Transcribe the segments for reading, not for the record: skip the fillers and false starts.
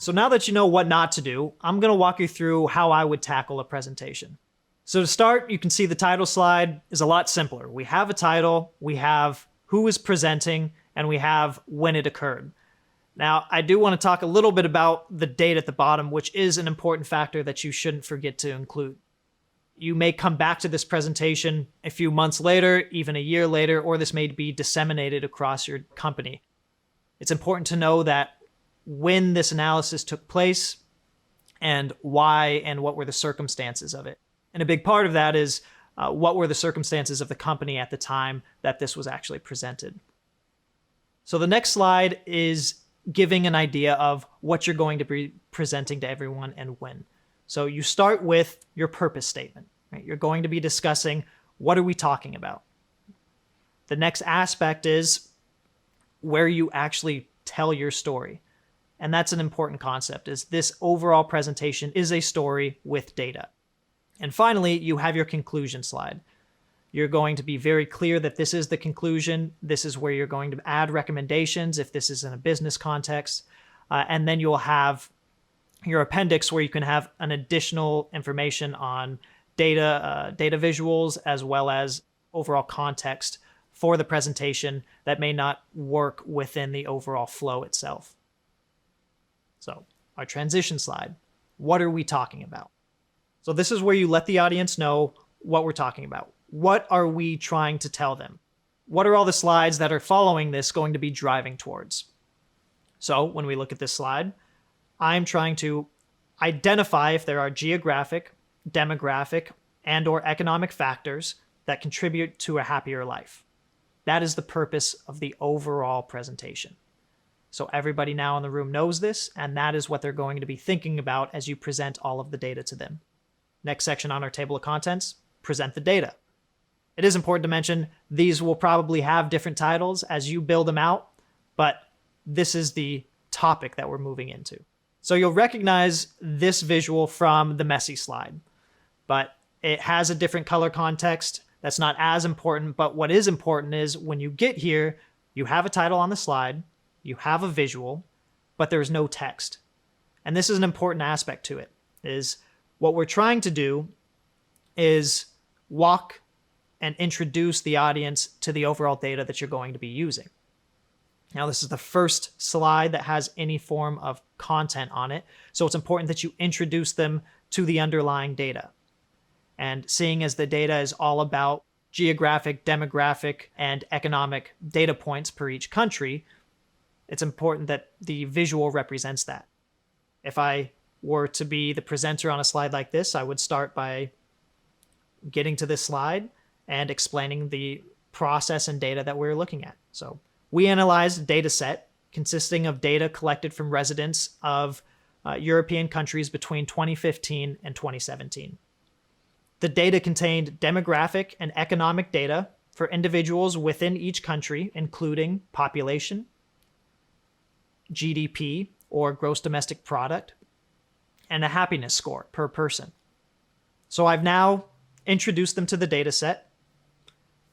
So now that you know what not to do, I'm going to walk you through how I would tackle a presentation. So to start, you can see the title slide is a lot simpler. We have a title, we have who is presenting, and we have when it occurred. Now, I do want to talk a little bit about the date at the bottom, which is an important factor that you shouldn't forget to include. You may come back to this presentation a few months later, even a year later, or this may be disseminated across your company. It's important to know that when this analysis took place and why and what were the circumstances of it. And a big part of that is what were the circumstances of the company at the time that this was actually presented. So the next slide is giving an idea of what you're going to be presenting to everyone and when. So you start with your purpose statement, right? You're going to be discussing what are we talking about. The next aspect is where you actually tell your story. And that's an important concept, is this overall presentation is a story with data. And finally, you have your conclusion slide. You're going to be very clear that this is the conclusion. This is where you're going to add recommendations if this is in a business context. And then you'll have your appendix where you can have an additional information on data visuals, as well as overall context for the presentation that may not work within the overall flow itself. So our transition slide, what are we talking about? So this is where you let the audience know what we're talking about. What are we trying to tell them? What are all the slides that are following this going to be driving towards? So when we look at this slide, I'm trying to identify if there are geographic, demographic, and/or economic factors that contribute to a happier life. That is the purpose of the overall presentation. So everybody now in the room knows this, and that is what they're going to be thinking about as you present all of the data to them. Next section on our table of contents, present the data. It is important to mention these will probably have different titles as you build them out, but this is the topic that we're moving into. So you'll recognize this visual from the messy slide, but it has a different color context. That's not as important, but what is important is when you get here, you have a title on the slide, you have a visual, but there's no text. And this is an important aspect to it, is what we're trying to do is walk and introduce the audience to the overall data that you're going to be using. Now, this is the first slide that has any form of content on it, so it's important that you introduce them to the underlying data. And seeing as the data is all about geographic, demographic, and economic data points per each country, it's important that the visual represents that. If I were to be the presenter on a slide like this, I would start by getting to this slide and explaining the process and data that we're looking at. So we analyzed a data set consisting of data collected from residents of European countries between 2015 and 2017. The data contained demographic and economic data for individuals within each country, including population, GDP, or gross domestic product, and a happiness score per person. So I've now introduced them to the data set.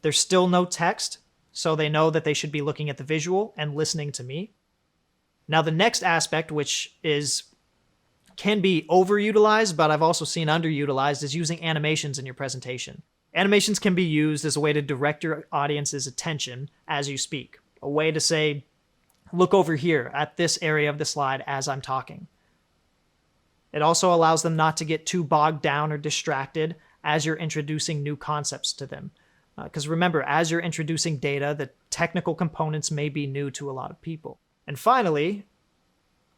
There's still no text, so they know that they should be looking at the visual and listening to me. Now the next aspect, which can be overutilized, but I've also seen underutilized, is using animations in your presentation. Animations can be used as a way to direct your audience's attention as you speak, a way to say, look over here at this area of the slide as I'm talking. It also allows them not to get too bogged down or distracted as you're introducing new concepts to them. Because remember, as you're introducing data, the technical components may be new to a lot of people. And finally,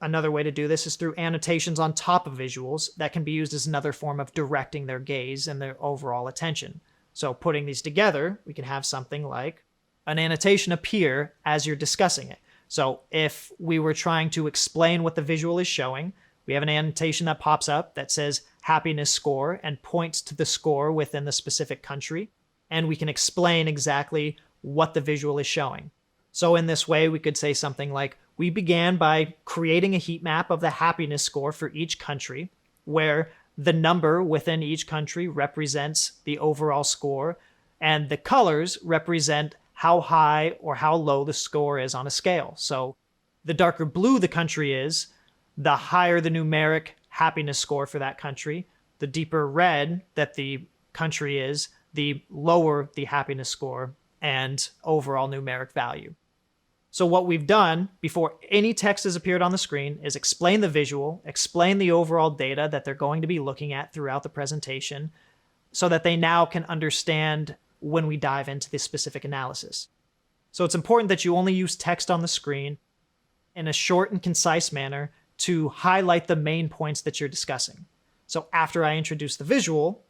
another way to do this is through annotations on top of visuals that can be used as another form of directing their gaze and their overall attention. So putting these together, we can have something like an annotation appear as you're discussing it. So if we were trying to explain what the visual is showing, we have an annotation that pops up that says happiness score and points to the score within the specific country. And we can explain exactly what the visual is showing. So in this way, we could say something like, we began by creating a heat map of the happiness score for each country, where the number within each country represents the overall score, and the colors represent how high or how low the score is on a scale. So the darker blue the country is, the higher the numeric happiness score for that country, the deeper red that the country is, the lower the happiness score and overall numeric value. So what we've done before any text has appeared on the screen is explain the visual, explain the overall data that they're going to be looking at throughout the presentation so that they now can understand when we dive into the specific analysis. So it's important that you only use text on the screen in a short and concise manner to highlight the main points that you're discussing. So after I introduce the visual,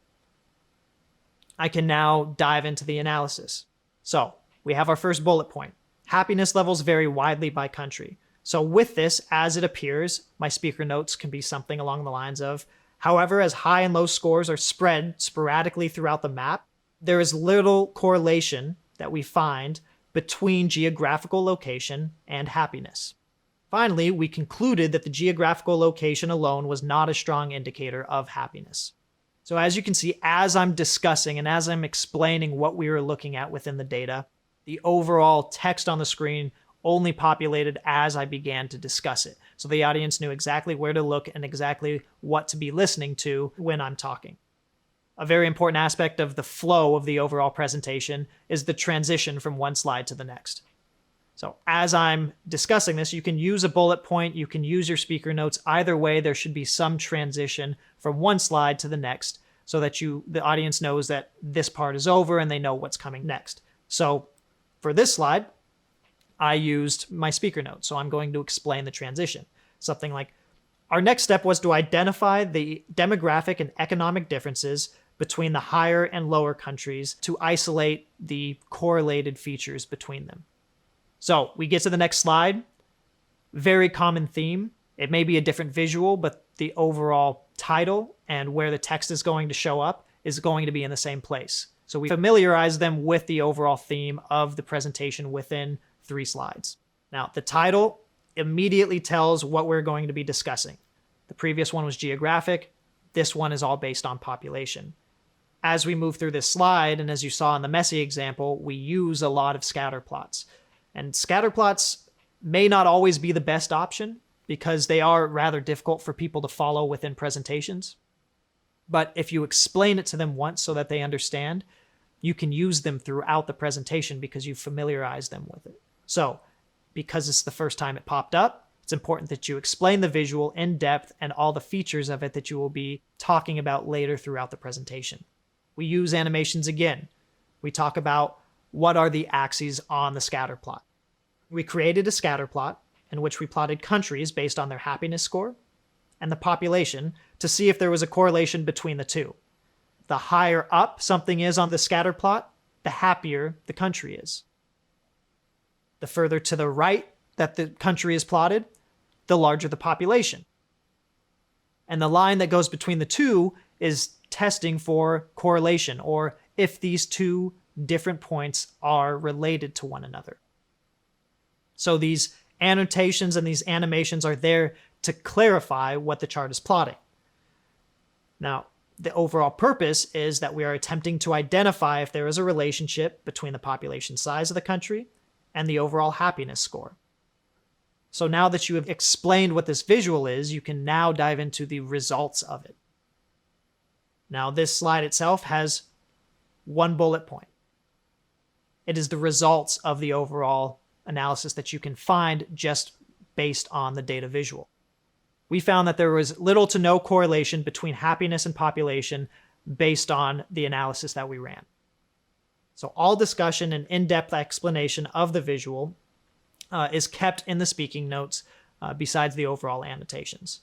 I can now dive into the analysis. So we have our first bullet point. Happiness levels vary widely by country. So with this, as it appears, my speaker notes can be something along the lines of, however, as high and low scores are spread sporadically throughout the map, there is little correlation that we find between geographical location and happiness. Finally, we concluded that the geographical location alone was not a strong indicator of happiness. So as you can see, as I'm discussing and as I'm explaining what we were looking at within the data, the overall text on the screen only populated as I began to discuss it. So the audience knew exactly where to look and exactly what to be listening to when I'm talking. A very important aspect of the flow of the overall presentation is the transition from one slide to the next. So as I'm discussing this, you can use a bullet point, you can use your speaker notes. Either way, there should be some transition from one slide to the next so that the audience knows that this part is over and they know what's coming next. So for this slide, I used my speaker notes. So I'm going to explain the transition. Something like, our next step was to identify the demographic and economic differences between the higher and lower countries to isolate the correlated features between them. So we get to the next slide. Very common theme. It may be a different visual, but the overall title and where the text is going to show up is going to be in the same place. So we familiarize them with the overall theme of the presentation within 3 slides. Now, the title immediately tells what we're going to be discussing. The previous one was geographic. This one is all based on population. As we move through this slide, and as you saw in the messy example, we use a lot of scatter plots. And scatter plots may not always be the best option because they are rather difficult for people to follow within presentations. But if you explain it to them once so that they understand, you can use them throughout the presentation because you've familiarized them with it. So, because it's the first time it popped up, it's important that you explain the visual in depth and all the features of it that you will be talking about later throughout the presentation. We use animations again. We talk about what are the axes on the scatter plot. We created a scatter plot in which we plotted countries based on their happiness score and the population to see if there was a correlation between the two. The higher up something is on the scatter plot, the happier the country is. The further to the right that the country is plotted, the larger the population. And the line that goes between the two is testing for correlation, or if these two different points are related to one another. So these annotations and these animations are there to clarify what the chart is plotting. Now, the overall purpose is that we are attempting to identify if there is a relationship between the population size of the country and the overall happiness score. So now that you have explained what this visual is, you can now dive into the results of it. Now, this slide itself has one bullet point. It is the results of the overall analysis that you can find just based on the data visual. We found that there was little to no correlation between happiness and population based on the analysis that we ran. So all discussion and in-depth explanation of the visual is kept in the speaking notes besides the overall annotations.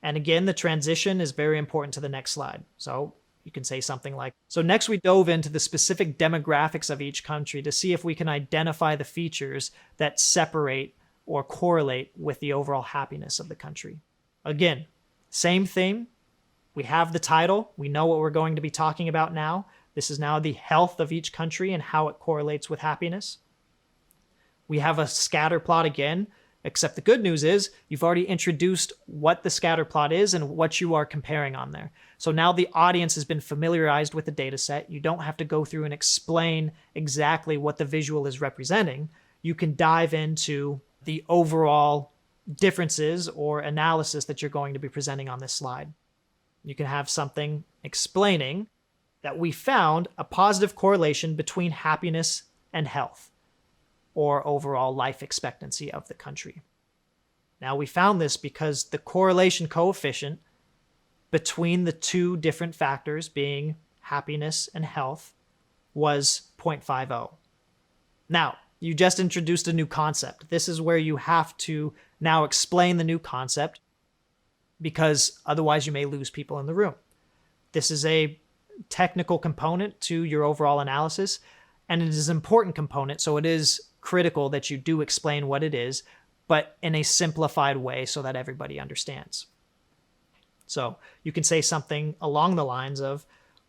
And again, the transition is very important to the next slide. So you can say something like, so next we dove into the specific demographics of each country to see if we can identify the features that separate or correlate with the overall happiness of the country. Again, same thing. We have the title. We know what we're going to be talking about now. This is now the health of each country and how it correlates with happiness. We have a scatter plot again, except the good news is you've already introduced what the scatter plot is and what you are comparing on there. So now the audience has been familiarized with the data set. You don't have to go through and explain exactly what the visual is representing. You can dive into the overall differences or analysis that you're going to be presenting on this slide. You can have something explaining that we found a positive correlation between happiness and health, or overall life expectancy of the country. Now, we found this because the correlation coefficient between the two different factors, being happiness and health, was 0.50. Now, you just introduced a new concept. This is where you have to now explain the new concept, because otherwise you may lose people in the room. This is a technical component to your overall analysis, and it is an important component, so it is critical that you do explain what it is, but in a simplified way so that everybody understands. So you can say something along the lines of,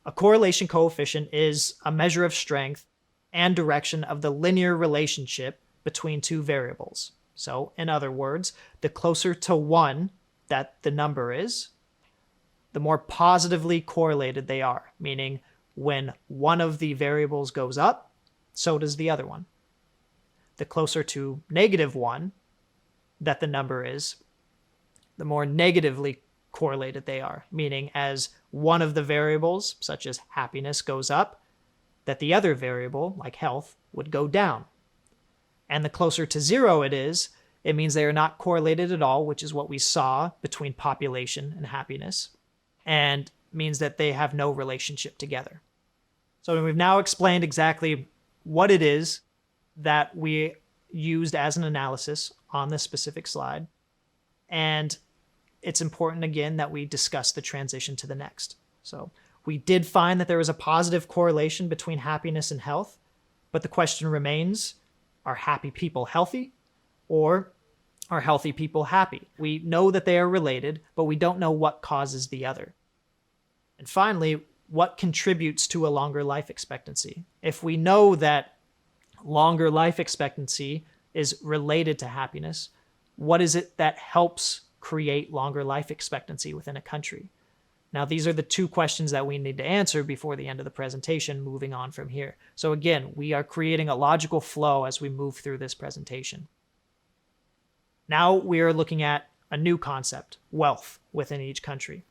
a correlation coefficient is a measure of strength and direction of the linear relationship between two variables. So in other words, the closer to 1 that the number is, the more positively correlated they are, meaning when one of the variables goes up, so does the other one. The closer to -1 that the number is, the more negatively correlated they are, meaning as one of the variables, such as happiness, goes up, that the other variable, like health, would go down. And the closer to 0 it is, it means they are not correlated at all, which is what we saw between population and happiness, and means that they have no relationship together. So we've now explained exactly what it is that we used as an analysis on this specific slide. And it's important, again, that we discuss the transition to the next. So we did find that there was a positive correlation between happiness and health, but the question remains, are happy people healthy, or are healthy people happy? We know that they are related, but we don't know what causes the other. And finally, what contributes to a longer life expectancy? If we know that longer life expectancy is related to happiness, what is it that helps create longer life expectancy within a country? Now, these are the two questions that we need to answer before the end of the presentation, moving on from here. So again, we are creating a logical flow as we move through this presentation. Now we are looking at a new concept, wealth, within each country.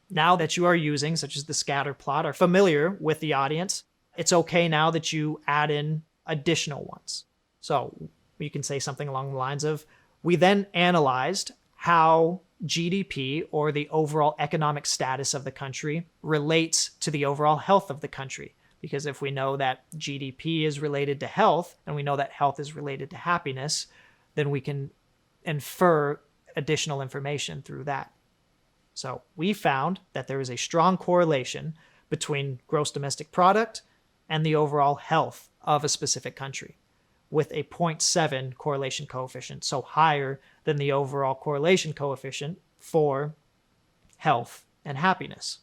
Now that you are using, such as the scatter plot, are familiar with the audience, it's okay now that you add in additional ones. So you can say something along the lines of, we then analyzed how GDP, or the overall economic status of the country, relates to the overall health of the country. Because if we know that GDP is related to health, and we know that health is related to happiness, then we can infer additional information through that. So we found that there is a strong correlation between gross domestic product and the overall health of a specific country, with a 0.7 correlation coefficient, so higher than the overall correlation coefficient for health and happiness.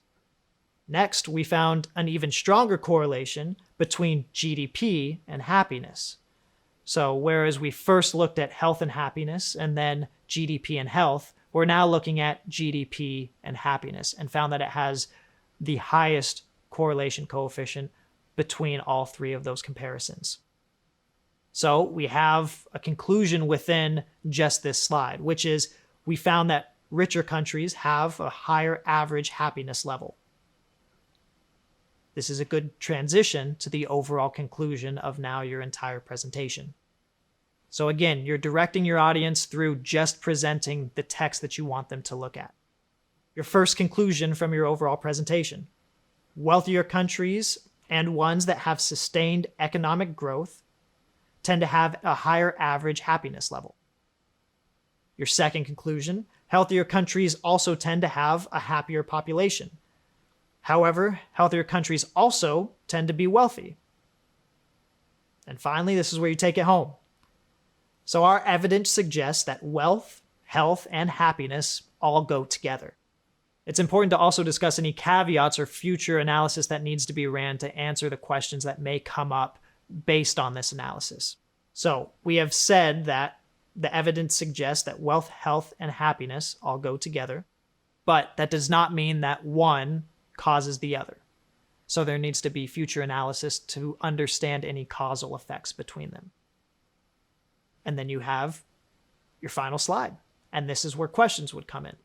Next, we found an even stronger correlation between GDP and happiness. So whereas we first looked at health and happiness and then GDP and health, we're now looking at GDP and happiness and found that it has the highest correlation coefficient between all three of those comparisons. So we have a conclusion within just this slide, which is we found that richer countries have a higher average happiness level. This is a good transition to the overall conclusion of now your entire presentation. So again, you're directing your audience through just presenting the text that you want them to look at. Your first conclusion from your overall presentation: wealthier countries and ones that have sustained economic growth tend to have a higher average happiness level. Your second conclusion: healthier countries also tend to have a happier population. However, healthier countries also tend to be wealthy. And finally, this is where you take it home. So our evidence suggests that wealth, health, and happiness all go together. It's important to also discuss any caveats or future analysis that needs to be ran to answer the questions that may come up based on this analysis. So we have said that the evidence suggests that wealth, health, and happiness all go together, but that does not mean that one causes the other. So there needs to be future analysis to understand any causal effects between them. And then you have your final slide. And this is where questions would come in.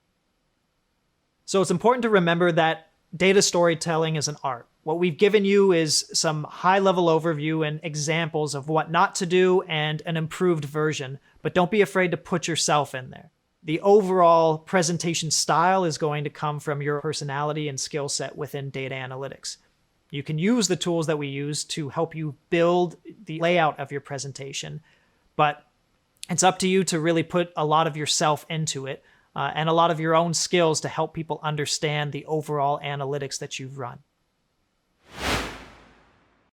So it's important to remember that data storytelling is an art. What we've given you is some high-level overview and examples of what not to do and an improved version, but don't be afraid to put yourself in there. The overall presentation style is going to come from your personality and skill set within data analytics. You can use the tools that we use to help you build the layout of your presentation, but it's up to you to really put a lot of yourself into it and a lot of your own skills to help people understand the overall analytics that you've run.